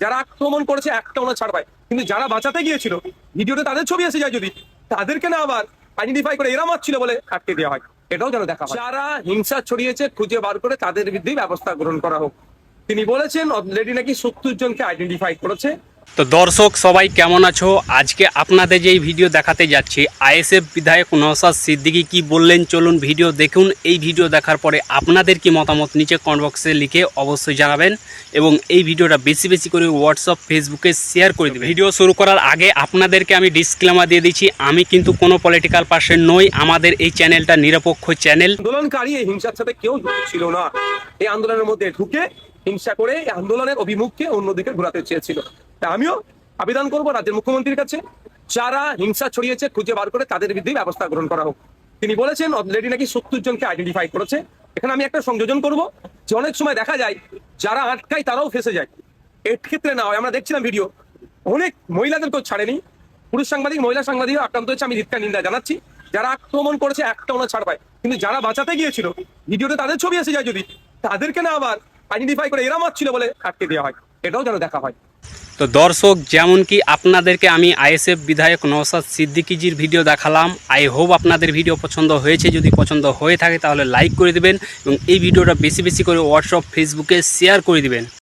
যারা আক্রমণ করেছে একটাও না ছাড় পায়, কিন্তু যারা বাঁচাতে গিয়েছিল ভিডিওতে তাদের ছবি এসে যায়, যদি তাদেরকে না আবার আইডেন্টিফাই করে এরা মারছিল বলে আটকে দেওয়া হয়, এটাও যেন দেখা হয়। যারা হিংসা ছড়িয়েছে খুঁজে বার করে তাদের বিরুদ্ধে ব্যবস্থা গ্রহণ করা হোক। তিনি বলেছেন অলরেডি নাকি 70 জনকে আইডেন্টিফাই করেছে। তো দর্শক সবাই কেমন আছো? আজকে আপনাদের যেই ভিডিও দেখাতে যাচ্ছি, আইএসএফ বিধায়ক নওশাদ সিদ্দিকী কি বললেন চলুন ভিডিও দেখুন। এই ভিডিও দেখার পরে আপনাদের কি মতামত নিচে কমেন্ট বক্সে লিখে অবশ্যই জানাবেন এবং এই ভিডিওটা বেশি বেশি করে হোয়াটসঅ্যাপ ফেসবুকে শেয়ার করে দেবেন। ভিডিও শুরু করার আগে আপনাদেরকে আমি ডিসক্লেমার দিয়ে দিচ্ছি, আমি কিন্তু কোনো পলিটিক্যাল পার্সন নই, আমাদের এই চ্যানেলটা নিরপেক্ষ চ্যানেল। আন্দোলনকারী এই হিংসার সাথে কেউ যুক্ত ছিল না। এই আন্দোলনের মধ্যে ঢুকে হিংসা করে এই আন্দোলনের অভিমুখকে অন্যদিকে ঘোরাতে চেয়েছিল। তা আমিও আবেদন করবো রাজ্যের মুখ্যমন্ত্রীর কাছে, যারা হিংসা ছড়িয়েছে খুঁজে বার করে তাদের বিরুদ্ধে ব্যবস্থা গ্রহণ করা হোক। তিনি বলেছেন অলরেডি নাকি 70 জনকে আইডেন্টিফাই করেছে। এখানে আমি একটা সংযোজন করব যে অনেক সময় দেখা যায় যারা আটকায় তারাও ফেসে যায়, এর ক্ষেত্রে না হয় আমরা দেখছিলাম ভিডিও অনেক মহিলাদেরকেও ছাড়েনি, পুরুষ সাংবাদিক মহিলা সাংবাদিক আক্রান্ত হচ্ছে। আমি ধিক্কার নিন্দা জানাচ্ছি। যারা আক্রমণ করেছে একটাও না ছাড় পায়, কিন্তু যারা বাঁচাতে গিয়েছিল ভিডিওতে তাদের ছবি এসে যায়, যদি তাদেরকে না আবার আইডেন্টিফাই করে এরা মারছিল বলে আটকে দেওয়া হয়, এটাও যেন দেখা হয়। তো দর্শক, যেমন কি আপনাদেরকে আমি আইএসএফ বিধায়ক নওশাদ সিদ্দিকীজির ভিডিও দেখালাম, আই হোপ আপনাদের ভিডিও পছন্দ হয়েছে। যদি পছন্দ হয়ে থাকে তাহলে লাইক করে দিবেন এবং এই ভিডিওটা বেশি বেশি করে হোয়াটসঅ্যাপ ফেসবুকে শেয়ার করে দিবেন।